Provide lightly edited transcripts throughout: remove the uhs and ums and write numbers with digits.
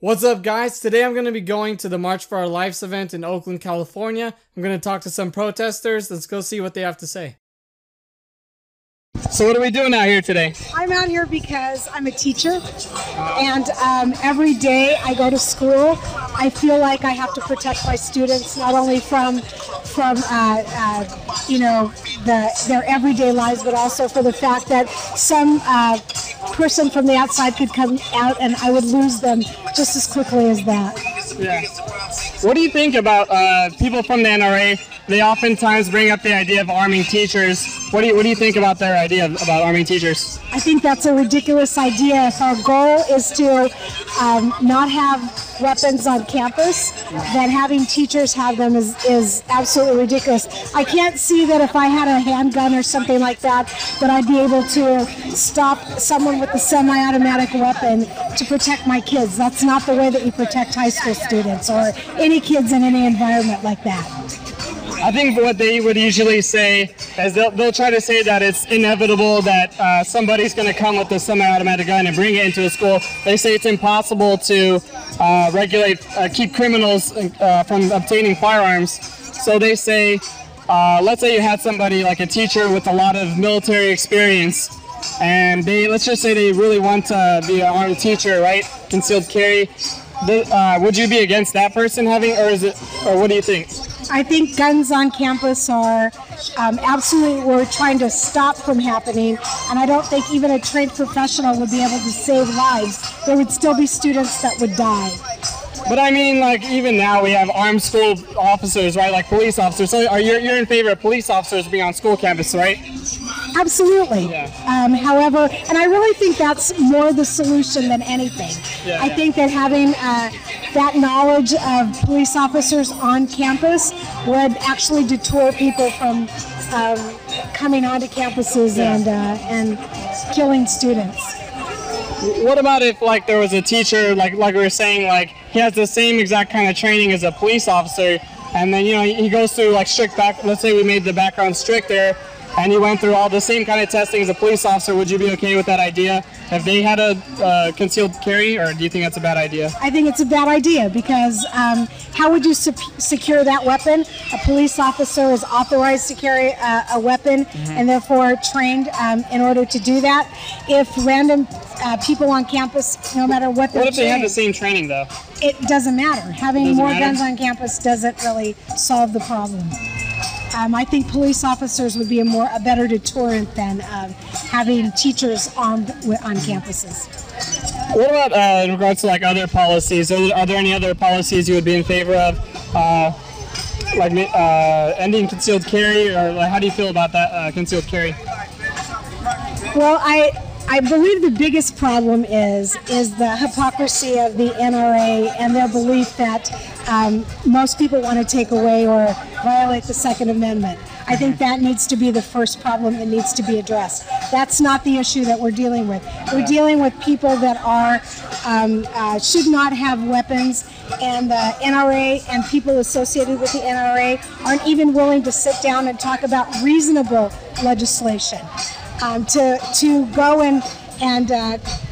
What's up, guys? Today I'm going to be going to the March for Our Lives event in Oakland, California. I'm going to talk to some protesters. Let's go see what they have to say. So what are we doing out here today? I'm out here because I'm a teacher, and every day I go to school, I feel like I have to protect my students not only from their everyday lives, but also for the fact that some person from the outside could come out and I would lose them just as quickly as that. Yeah. What do you think about people from the NRA? They oftentimes bring up the idea of arming teachers. What do you think about their idea about arming teachers? I think that's a ridiculous idea. If our goal is to not have weapons on campus, then having teachers have them is absolutely ridiculous. I can't see that if I had a handgun or something like that, that I'd be able to stop someone with a semi-automatic weapon to protect my kids. That's not the way that you protect high school students or any kids in any environment like that. I think what they would usually say is they'll try to say that it's inevitable that somebody's going to come with a semi-automatic gun and bring it into a school. They say it's impossible to keep criminals from obtaining firearms. So they say, let's say you had somebody like a teacher with a lot of military experience, and let's just say they really want to be an armed teacher, right? Concealed carry. Would you be against that person having, or what do you think? I think guns on campus are absolutely, we're trying to stop from happening, and I don't think even a trained professional would be able to save lives. There would still be students that would die. But I mean, like, even now we have armed school officers, right, like police officers. So you're in favor of police officers being on school campus, right? Absolutely. Yeah. However, and I really think that's more the solution than anything. Yeah, I think that having that knowledge of police officers on campus would actually deter people from coming onto campuses and killing students. What about if, like, there was a teacher, like we were saying, like, he has the same exact kind of training as a police officer, and then, you know, he goes through, like, let's say we made the background stricter, and he went through all the same kind of testing as a police officer. Would you be okay with that idea if they had a concealed carry, or do you think that's a bad idea? I think it's a bad idea because how would you secure that weapon? A police officer is authorized to carry a weapon and therefore trained in order to do that. If random people on campus, no matter what they're What if they have the same training, though? It doesn't matter. Having more guns on campus doesn't really solve the problem. I think police officers would be a better deterrent than having teachers armed on campuses. What about in regards to, like, other policies? Are there any other policies you would be in favor of, like ending concealed carry, or like, how do you feel about that concealed carry? Well, I believe the biggest problem is the hypocrisy of the NRA and their belief that most people want to take away or violate the Second Amendment. I think that needs to be the first problem that needs to be addressed. That's not the issue that we're dealing with. We're dealing with people that should not have weapons, and the NRA and people associated with the NRA aren't even willing to sit down and talk about reasonable legislation. To go and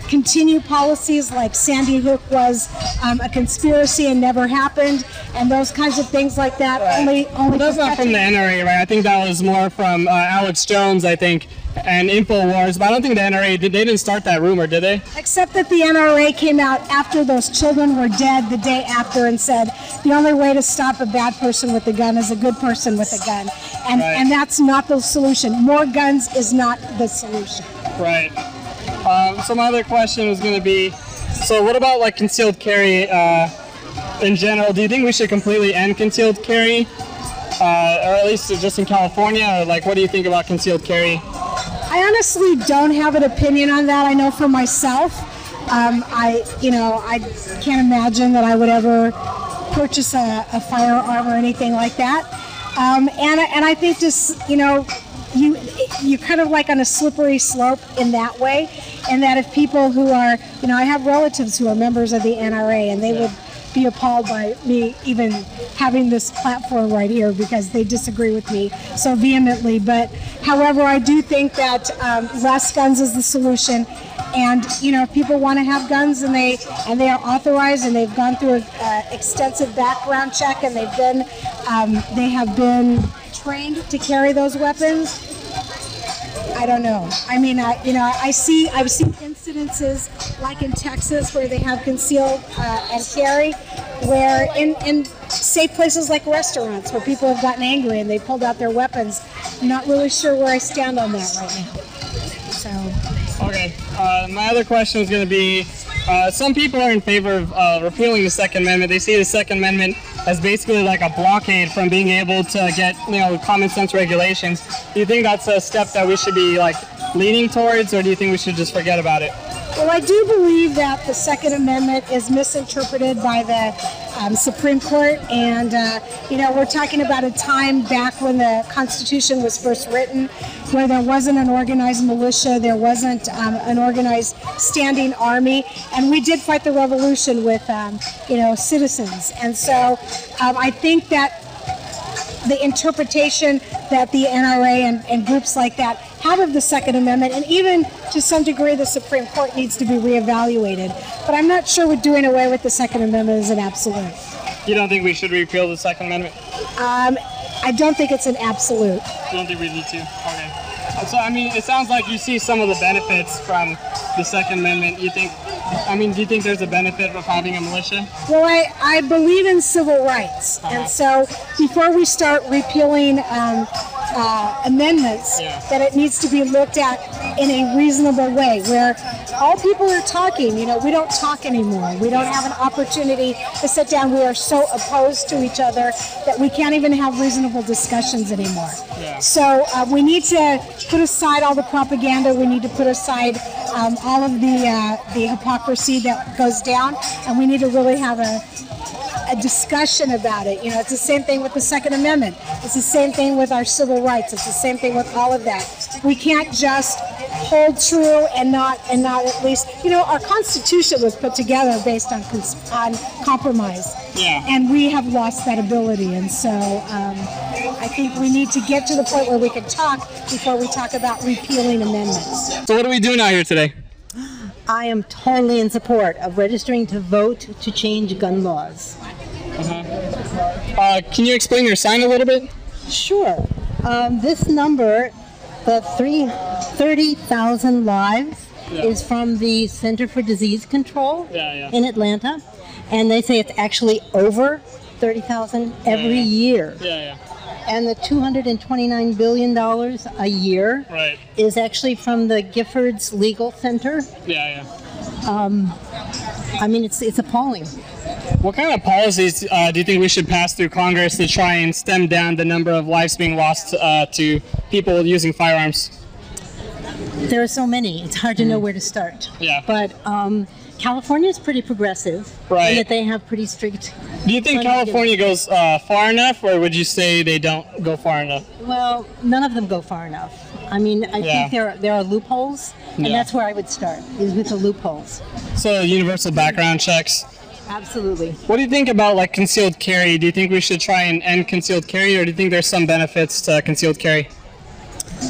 continue policies like Sandy Hook was a conspiracy and never happened, and those kinds of things like that. Right. Only that's not from the NRA, right? I think that was more from Alex Jones, I think, and InfoWars. But I don't think the NRA they didn't start that rumor, did they? Except that the NRA came out after those children were dead the day after and said the only way to stop a bad person with a gun is a good person with a gun, and that's not the solution. More guns is not the solution. Right. So my other question was going to be, so what about, like, concealed carry in general? Do you think we should completely end concealed carry, or at least just in California, or, like, what do you think about concealed carry? I honestly don't have an opinion on that. I know for myself, I can't imagine that I would ever purchase a firearm or anything like that. And I think just, you're kind of like on a slippery slope in that way, and that if people who are, I have relatives who are members of the NRA, and they would be appalled by me even having this platform right here because they disagree with me so vehemently. But however, I do think that less guns is the solution, And if people want to have guns and they are authorized and they've gone through an extensive background check and they have been trained to carry those weapons, I don't know. I mean, I've seen incidences like in Texas where they have conceal and carry, where in safe places like restaurants where people have gotten angry and they pulled out their weapons. I'm not really sure where I stand on that right now. So. Okay. My other question is going to be, some people are in favor of repealing the Second Amendment. They see the Second Amendment as basically like a blockade from being able to get, common sense regulations. Do you think that's a step that we should be leaning towards, or do you think we should just forget about it? Well, I do believe that the Second Amendment is misinterpreted by the Supreme Court, and we're talking about a time back when the Constitution was first written, where there wasn't an organized militia, there wasn't an organized standing army, and we did fight the revolution with citizens. And so I think that the interpretation that the NRA and groups like that have of the Second Amendment, and even to some degree the Supreme Court, needs to be reevaluated. But I'm not sure we're doing away with the Second Amendment as an absolute. You don't think we should repeal the Second Amendment? I don't think it's an absolute. You don't think we need to? Okay. So, it sounds like you see some of the benefits from the Second Amendment. Do you think there's a benefit of having a militia? Well, I believe in civil rights. And so before we start repealing amendments, that it needs to be looked at in a reasonable way, where all people are talking. We don't talk anymore. We don't have an opportunity to sit down. We are so opposed to each other that we can't even have reasonable discussions anymore. Yeah. So we need to put aside all the propaganda. We need to put aside all of the hypocrisy that goes down, and we need to really have a discussion about it. It's the same thing with the Second Amendment. It's the same thing with our civil rights. It's the same thing with all of that. We can't just hold true and not at least, our Constitution was put together based on compromise. Yeah. And we have lost that ability. And so I think we need to get to the point where we can talk before we talk about repealing amendments. So what are we doing out here today? I am totally in support of registering to vote to change gun laws. Can you explain your sign a little bit? Sure. This number, the 30,000 lives, is from the Center for Disease Control in Atlanta. And they say it's actually over 30,000 every year. And the $229 billion a year is actually from the Giffords Legal Center. It's appalling. What kind of policies do you think we should pass through Congress to try and stem down the number of lives being lost to people using firearms? There are so many. It's hard to know where to start. But California is pretty progressive, in that they have pretty strict. Do you think California goes far enough, or would you say they don't go far enough? Well, none of them go far enough. I think there are loopholes, and that's where I would start, is with the loopholes. So universal background checks? Absolutely. What do you think about concealed carry? Do you think we should try and end concealed carry, or do you think there's some benefits to concealed carry?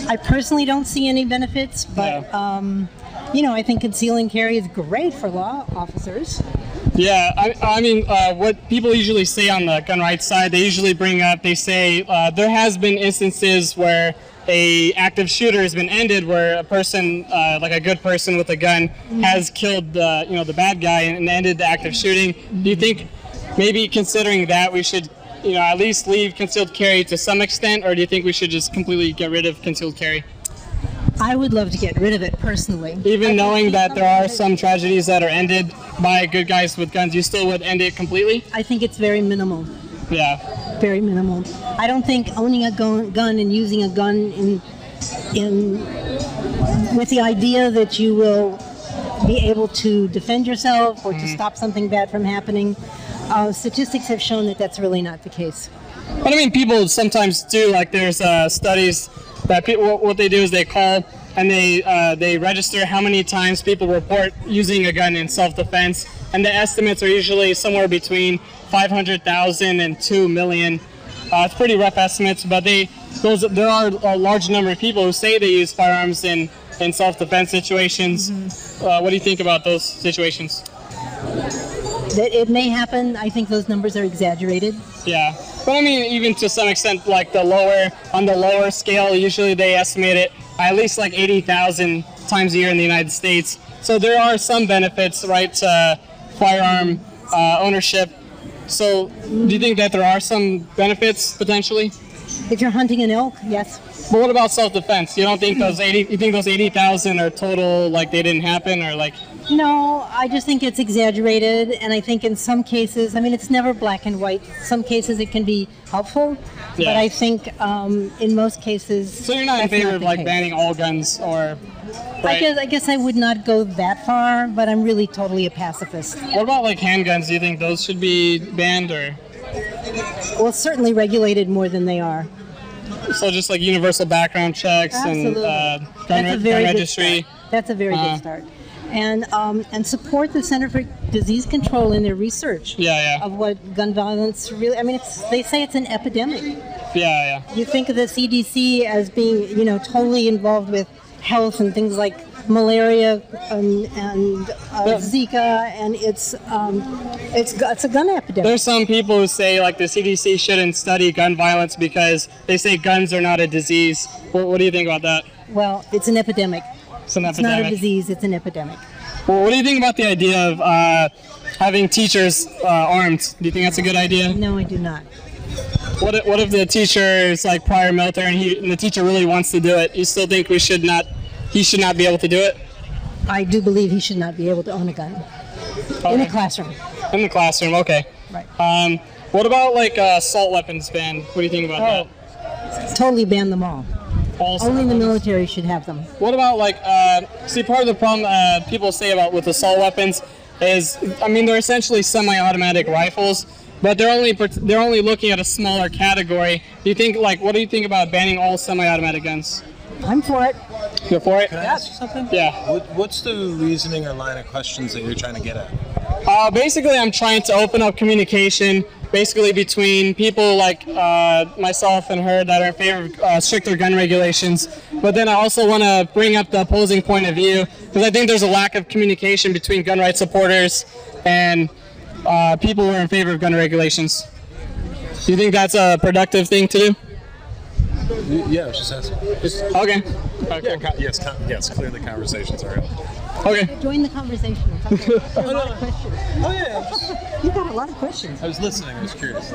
I personally don't see any benefits, but I think concealing carry is great for law officers. Yeah, what people usually say on the gun rights side, they usually bring up, they say there has been instances where a active shooter has been ended, where a person, like a good person with a gun, has killed the bad guy and ended the active shooting. Do you think maybe considering that we should at least leave concealed carry to some extent, or do you think we should just completely get rid of concealed carry? I would love to get rid of it personally. Even knowing that there are some tragedies that are ended by good guys with guns, you still would end it completely? I think it's very minimal. Yeah. Very minimal. I don't think owning a gun and using a gun with the idea that you will be able to defend yourself or to stop something bad from happening, statistics have shown that that's really not the case. But people sometimes do, there's studies that people, what they do is they call and they register how many times people report using a gun in self-defense, and the estimates are usually somewhere between 500,000 and 2 million. It's pretty rough estimates, but there are a large number of people who say they use firearms in in self-defense situations. What do you think about those situations? That it may happen. I think those numbers are exaggerated. Yeah, but I mean, even to some extent, like on the lower scale, usually they estimate it at least like 80,000 times a year in the United States. So there are some benefits, right, to firearm ownership. So do you think that there are some benefits potentially? If you're hunting an elk, yes. But what about self-defense? You don't think those 80,000 are total, like they didn't happen, or like? No, I just think it's exaggerated, and I think in some cases, I mean, it's never black and white. Some cases it can be helpful, Yeah. but I think in most cases. So you're not in favor of like banning all guns, or? Right? I guess I would not go that far, but I'm really totally a pacifist. What about like handguns? Do you think those should be banned, or? Well, certainly regulated more than they are. So just like universal background checks Absolutely. and That's a gun very good registry. start. That's a very good start. And support the Center for Disease Control in their research of what gun violence really. I mean, they say it's an epidemic. Yeah. You think of the CDC as being, totally involved with health and things like malaria and Zika, and it's a gun epidemic. There's some people who say like the CDC shouldn't study gun violence because they say guns are not a disease. What do you think about that? Well, it's an epidemic. It's an It's epidemic. not a disease, it's an epidemic. Well, what do you think about the idea of having teachers armed? Do you think that's a good idea? No, I do not. What if the teacher is like prior military and the teacher really wants to do it? You still think he should not be able to do it? I do believe he should not be able to own a gun in a classroom. In the classroom, okay. Right. What about like assault weapons ban? What do you think about that? Totally ban them all. Also, Only the military should have them. what about like part of the problem people say about with assault weapons is, I mean, they're essentially semi-automatic rifles, but they're only looking at a smaller category. Do you think what do you think about banning all semi-automatic guns? I'm for it. You're for it? Can I ask you something? Yeah. What's the reasoning or line of questions that you're trying to get at? Basically, I'm trying to open up communication, basically between people like myself and her that are in favor of stricter gun regulations. But then I also want to bring up the opposing point of view, because I think there's a lack of communication between gun rights supporters and people who are in favor of gun regulations. Do you think that's a productive thing to do? Yeah, I was just asking. Okay. Yes, clearly conversations are real. Okay. Join the conversation. A lot of questions. Oh yeah, You've got a lot of questions. I was listening. I was curious.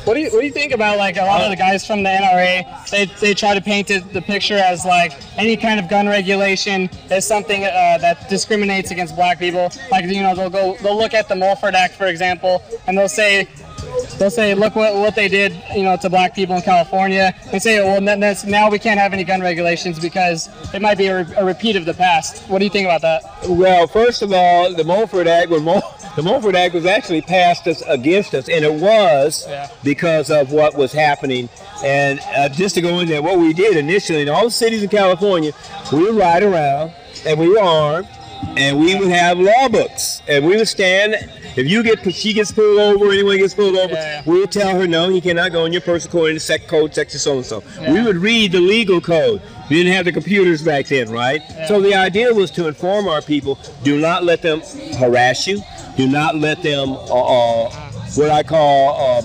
What do you think about like a lot of the guys from the NRA? They try to paint the picture as like any kind of gun regulation is something that discriminates against black people. Like they'll look at the Mulford Act, for example, and they'll say look what they did to black people in California. They say well now we can't have any gun regulations because it might be a repeat of the past. What do you think about that? Well, first of all, the Mulford Act was actually passed against us, and it was because of what was happening. And just to go into what we did initially in all the cities in California, we would ride around and we were armed, and we would have law books, and we would stand. If she gets pulled over, anyone gets pulled over, we would tell her, no, you cannot go in your purse according to code section so-and-so. We would read the legal code. We didn't have the computers back then, right? So the idea was to inform our people, do not let them harass you. Do not let them, what I call,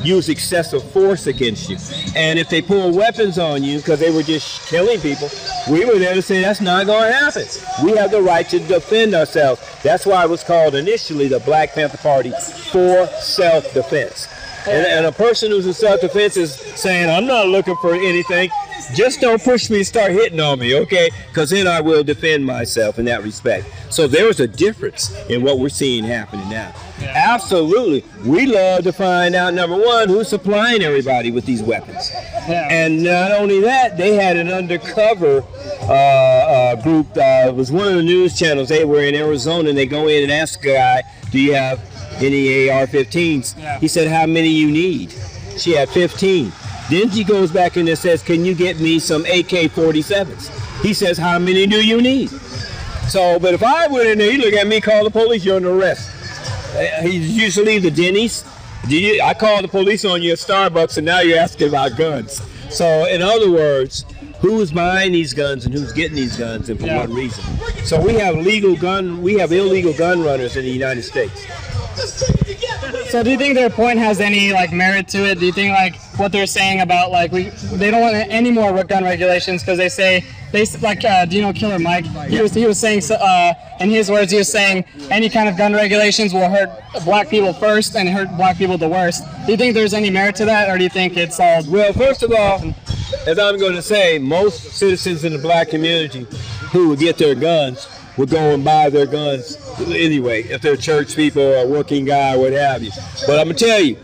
use excessive force against you. And if they pull weapons on you because they were just killing people, we were there to say that's not going to happen. We have the right to defend ourselves. That's why it was called initially the Black Panther Party for self-defense. And a person who's in self-defense is saying, I'm not looking for anything. Just don't push me and start hitting on me, okay? Because then I will defend myself in that respect. So there is a difference in what we're seeing happening now. Absolutely. We love to find out, number one, who's supplying everybody with these weapons. And not only that, they had an undercover group. It was one of the news channels. They were in Arizona, and they go in and ask a guy, do you have any AR-15s? He said, how many you need? She had 15. Then she goes back in and says, can you get me some AK-47s? He says, how many do you need? So, but if I went in there, he'd look at me, call the police, you're under arrest. He used to leave the Denny's. I called the police on you at Starbucks, and now you're asking about guns. So, in other words, who's buying these guns and who's getting these guns and for what reason. So we have illegal gun runners in the United States. So do you think their point has any like merit to it? Do you think like what they're saying about like they don't want any more gun regulations because they like do you know Killer Mike? He was saying in his words, he was saying any kind of gun regulations will hurt black people first and hurt black people the worst. Do you think there's any merit to that, or do you think it's all? Well, first of all, as I'm going to say, most citizens in the black community who would get their guns would go and buy their guns anyway, if they're church people or a working guy or what have you. But I'm going to tell you,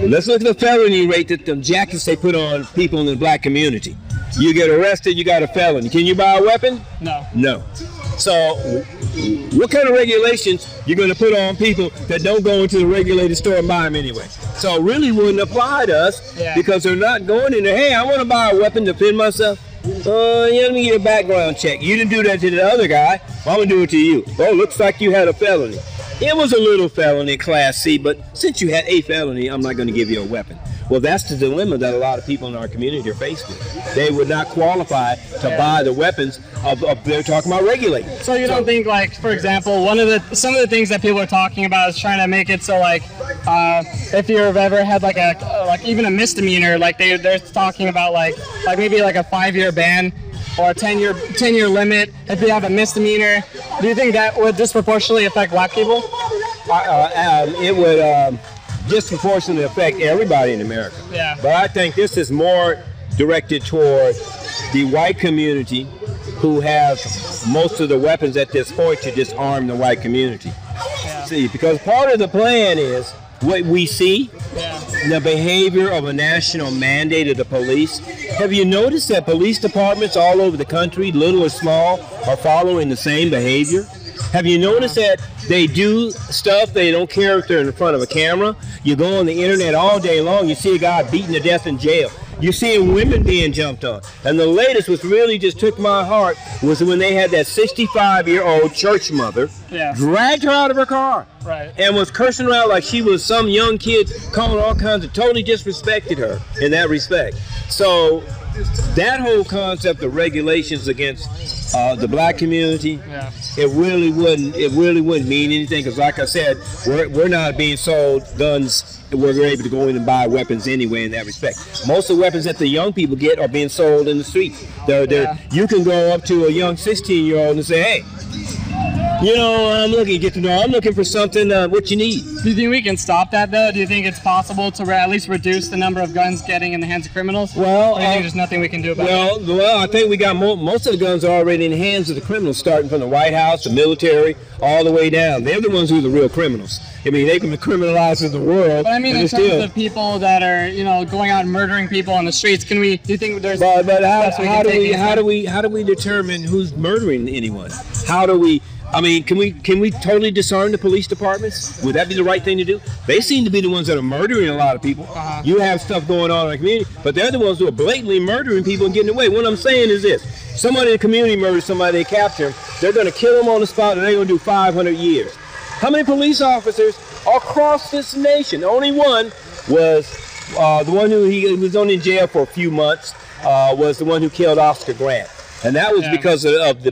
let's look at the felony rate that the jackets they put on people in the black community. You get arrested, you got a felony. Can you buy a weapon? No. No. So what kind of regulations you're going to put on people that don't go into the regulated store and buy them anyway? So it really wouldn't apply to us because they're not going in there, hey, I want to buy a weapon to defend myself. Let me get a background check. You didn't do that to the other guy. I'm going to do it to you. Oh, looks like you had a felony. It was a little felony, Class C, but since you had a felony, I'm not going to give you a weapon. Well, that's the dilemma that a lot of people in our community are faced with. They would not qualify to buy the weapons they're talking about regulating. So you don't think, like, for example, some of the things that people are talking about is trying to make it so, like, if you've ever had like even a misdemeanor, like they're talking about like maybe like a 5-year ban or a 10-year limit if you have a misdemeanor. Do you think that would disproportionately affect black people? It would disproportionately affect everybody in America. Yeah. But I think this is more directed toward the white community who have most of the weapons at this point to disarm the white community. Yeah. See, because part of the plan is what we see, the behavior of a national mandate of the police. Have you noticed that police departments all over the country, little or small, are following the same behavior? Have you noticed that they do stuff, they don't care if they're in front of a camera? You go on the internet all day long, you see a guy beaten to death in jail. You're seeing women being jumped on. And the latest, which really just took my heart, was when they had that 65-year-old church mother dragged her out of her car and was cursing her out like she was some young kid, calling all kinds of, totally disrespected her in that respect. So that whole concept of regulations against the black community, it really wouldn't mean anything, because like I said, we're not being sold guns. We're able to go in and buy weapons anyway in that respect. Most of the weapons that the young people get are being sold in the street. You can go up to a young 16-year-old and say, hey, you know, I'm looking for something, what you need. Do you think we can stop that, though? Do you think it's possible to at least reduce the number of guns getting in the hands of criminals? Well, or do you think there's nothing we can do about it? Well, I think we got most of the guns are already in the hands of the criminals, starting from the White House, the military, all the way down. They're the ones who are the real criminals. I mean, they can be criminalized in the world. But I mean, in terms of people that are, you know, going out and murdering people on the streets, do you think there's? But how do we determine who's murdering anyone? How do we? I mean, can we totally disarm the police departments? Would that be the right thing to do? They seem to be the ones that are murdering a lot of people. You have stuff going on in the community, but they're the ones who are blatantly murdering people and getting away. What I'm saying is this: somebody in the community murders somebody, they capture him, they're going to kill him on the spot, and they're going to do 500 years. How many police officers across this nation? The only one was the one who he was only in jail for a few months. Was the one who killed Oscar Grant. And that was because of the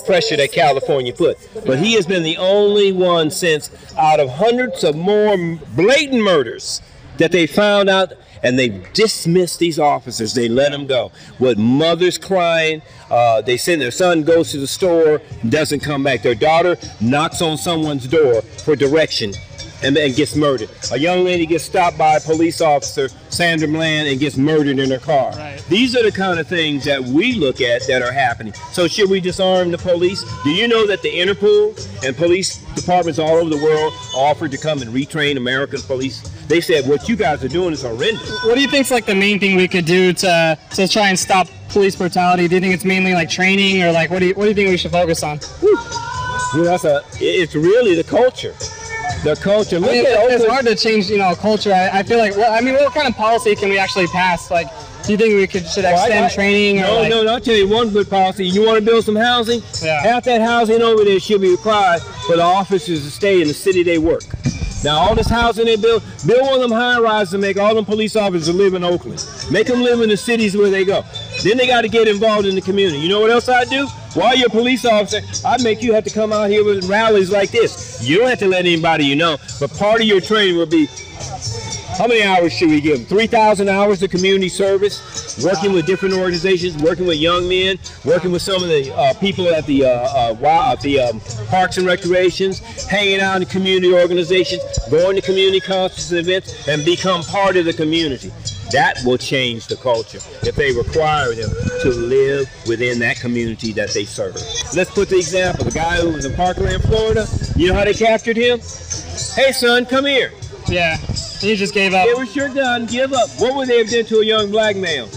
pressure that California put. But he has been the only one since, out of hundreds of more blatant murders that they found out, and they dismissed these officers. They let them go. With mothers crying, they send their son goes to the store, doesn't come back. Their daughter knocks on someone's door for direction and gets murdered. A young lady gets stopped by a police officer, Sandra Bland, and gets murdered in her car. These are the kind of things that we look at that are happening. So should we disarm the police? Do you know that the Interpol and police departments all over the world offered to come and retrain American police? They said, what you guys are doing is horrendous. What do you think is like the main thing we could do to try and stop police brutality? Do you think it's mainly like training, or like what do you think we should focus on? It's really the culture. The culture. It's hard to change, culture. I feel like, what kind of policy can we actually pass? Like, do you think we should extend training? No, I'll tell you one good policy. You want to build some housing? Yeah. Half that housing over there should be required for the officers to stay in the city they work. Now, all this housing they build one of them high-rises and make all them police officers live in Oakland. Make them live in the cities where they go. Then they got to get involved in the community. You know what else I'd do? While you're a police officer, I'd make you have to come out here with rallies like this. You don't have to let anybody you know, but part of your training will be, how many hours should we give them? 3,000 hours of community service, working with different organizations, working with young men, working with some of the people at the parks and recreations, hanging out in community organizations, going to community concerts and events, and become part of the community. That will change the culture if they require them to live within that community that they serve. Let's put the example, the guy who was in Parkland, Florida. You know how they captured him? Hey son, come here. Yeah, he just gave up. Give us your gun, give up. What would they have done to a young black male?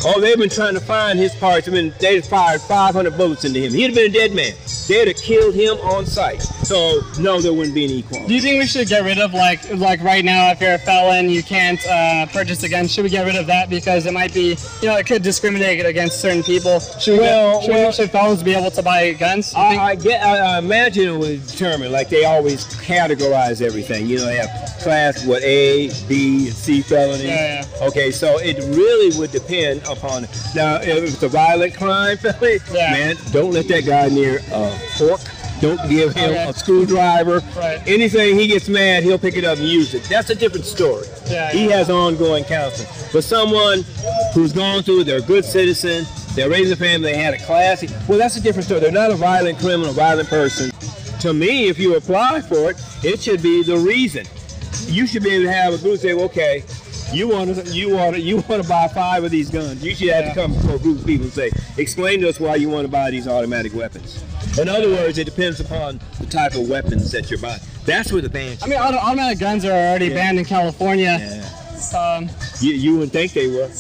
Oh, they've been trying to find his parts. They fired 500 bullets into him. He'd have been a dead man. They'd have killed him on sight. So, no, there wouldn't be any equality. Do you think we should get rid of, like right now, if you're a felon, you can't purchase a gun? Should we get rid of that because it might be, it could discriminate against certain people? Should felons be able to buy guns? I imagine it would determine, like they always categorize everything. They have class, A, B, and C felonies. Yeah. Okay, so it really would depend upon. Now, if it's a violent crime felony, man, don't let that guy near a fork. Don't give him a screwdriver. Right. Anything he gets mad, he'll pick it up and use it. That's a different story. He has ongoing counseling. But someone who's gone through it, they're a good citizen, they're raising a family, they had a class, well, that's a different story. They're not a violent criminal, a violent person. To me, if you apply for it, it should be the reason. You should be able to have a group say, okay, you want to buy 5 of these guns. You should have to come to a group of people and say, explain to us why you want to buy these automatic weapons. In other words, it depends upon the type of weapons that you're buying. That's where the ban should automatic guns are already banned in California. Yeah. You wouldn't think they were.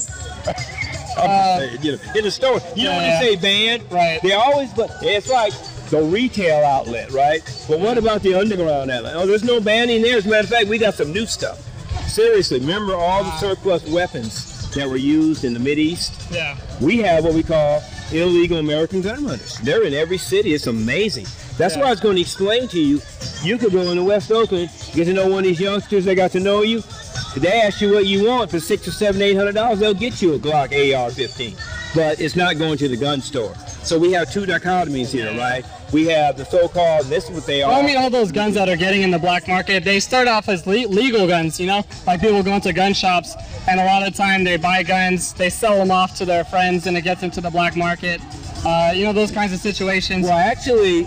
In the store, when you say banned, they always, but it's like the retail outlet, right? But what about the underground outlet? Oh, there's no banning there. As a matter of fact, we got some new stuff. Seriously, remember all the surplus weapons that were used in the Mideast? Yeah. We have what we call illegal American gun runners. They're in every city. It's amazing. That's why I was going to explain to you. You could go into West Oakland, get to know one of these youngsters. They got to know you. They ask you what you want for $600 or $700, $800. They'll get you a Glock AR-15, but it's not going to the gun store. So we have two dichotomies here, right? We have the so-called, this is what they are. Well, all those guns that are getting in the black market, they start off as legal guns, like people go into gun shops, and a lot of the time they buy guns, they sell them off to their friends, and it gets into the black market. Those kinds of situations. Well, actually,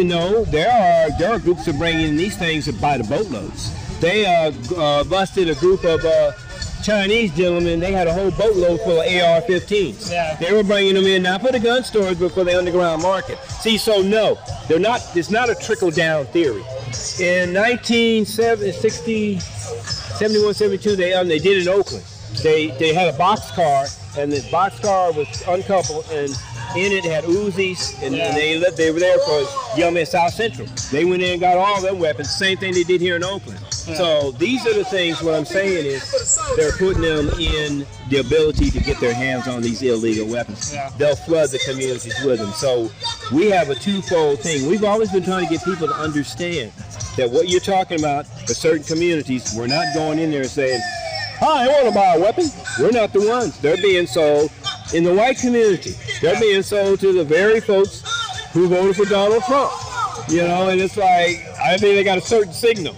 no. There are groups that bring in these things by the boatloads. They busted a group of Chinese gentlemen. They had a whole boatload full of AR-15s. Yeah. They were bringing them in not for the gun stores, but for the underground market. See, so no, they're not. It's not a trickle-down theory. In 1971, 72, they did in Oakland. They had a box car, and the box car was uncoupled, and in it had Uzis, and they were there for Young Men South Central. They went in and got all their weapons. Same thing they did here in Oakland. So these are the things. What I'm saying is they're putting them in the ability to get their hands on these illegal weapons. They'll flood the communities with them. So we have a twofold thing. We've always been trying to get people to understand that what you're talking about for certain communities, we're not going in there and saying, "Hi, I want to buy a weapon." We're not the ones. They're being sold in the white community. They're being sold to the very folks who voted for Donald Trump. And it's like, I think they got a certain signal.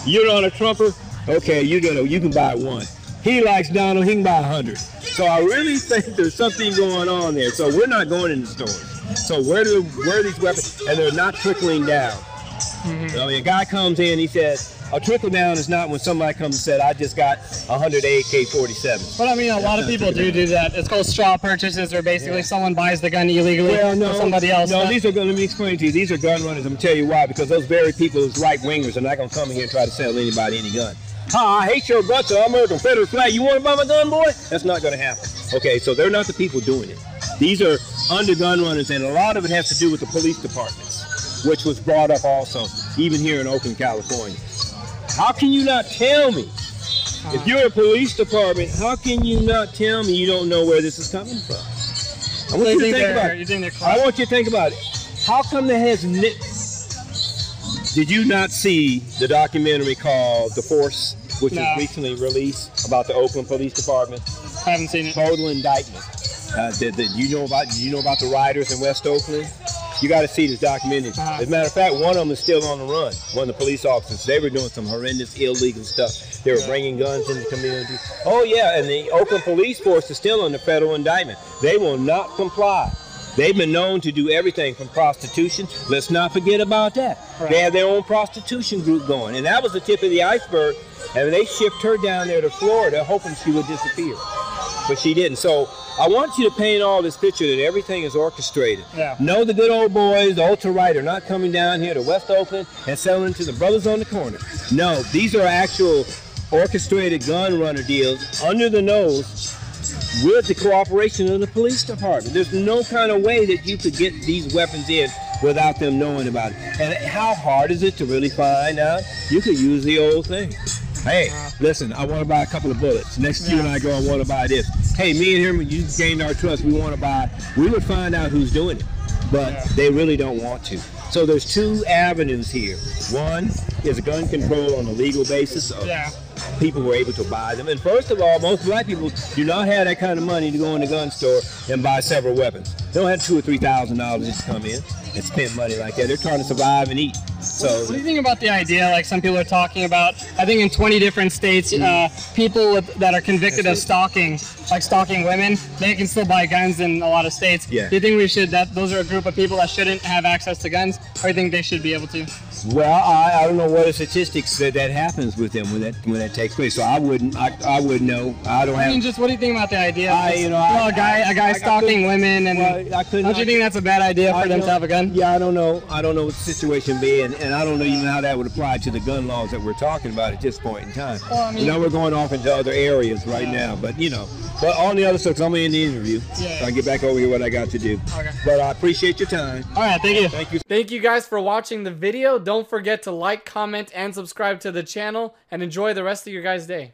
You're not a Trumper? Okay, you can buy one. He likes Donald, he can buy 100. So I really think there's something going on there. So we're not going in the stores. So where are these weapons? And they're not trickling down. A guy comes in, he says, a trickle down is not when somebody comes and said, I just got 100 AK-47. But a lot of people do that. It's called straw purchases, or basically someone buys the gun illegally for somebody else. No, let me explain to you. These are gun runners. I'm going to tell you why. Because those very people, those right-wingers, are not going to come in here and try to sell anybody any gun. I hate your guts, I'm a Confederate flag. You want to buy my gun, boy? That's not going to happen. Okay, so they're not the people doing it. These are under gun runners, and a lot of it has to do with the police departments, which was brought up also, even here in Oakland, California. How can you not tell me? If you're a police department, how can you not tell me you don't know where this is coming from? I want you to think about it. I want you to think about it. How come there has... Did you not see the documentary called The Force? which was recently released about the Oakland Police Department. I haven't seen it. Total indictment. You know about the rioters in West Oakland? You got to see this documentary. As a matter of fact, one of them is still on the run. One of the police officers. They were doing some horrendous, illegal stuff. They were bringing guns into the community. Oh yeah, and the Oakland police force is still under federal indictment. They will not comply. They've been known to do everything from prostitution. Let's not forget about that. Right. They have their own prostitution group going, and that was the tip of the iceberg. And they shipped her down there to Florida, hoping she would disappear, but she didn't. So I want you to paint all this picture that everything is orchestrated. Yeah. No, the good old boys, the ultra-right, are not coming down here to West Oakland and selling to the brothers on the corner. No, these are actual orchestrated gun runner deals under the nose with the cooperation of the police department. There's no kind of way that you could get these weapons in without them knowing about it. And how hard is it to really find out? You could use the old thing. Hey, listen, I want to buy a couple of bullets. Next to you and I go, I want to buy this. Hey, me and him, you gained our trust. We want to buy. We would find out who's doing it, but they really don't want to. So there's two avenues here. One is gun control on a legal basis of people who are able to buy them. And first of all, most black people do not have that kind of money to go in the gun store and buy several weapons. They don't have $2,000 or $3,000 just to come in and spend money like that. They're trying to survive and eat. So, what do you think about the idea, like some people are talking about, I think in 20 different states, people that are convicted of stalking, like stalking women, they can still buy guns in a lot of states. Yeah. Do you think we should, those are a group of people that shouldn't have access to guns, or do you think they should be able to? Well, I don't know what the statistics that happens with them when that takes place. So I wouldn't know. I mean, just what do you think about the idea? A guy stalking women, and don't you think that's a bad idea for them to have a gun? Yeah, I don't know. I don't know what the situation be, and I don't know even how that would apply to the gun laws that we're talking about at this point in time. Well, I mean, we're going off into other areas right now, but but on the other stuff, 'cause I'm in the interview, so I can get back over here what I got to do. Okay. But I appreciate your time. All right, thank you. Thank you. Thank you guys for watching the video. Don't forget to like, comment, and subscribe to the channel, and enjoy the rest of your guys' day.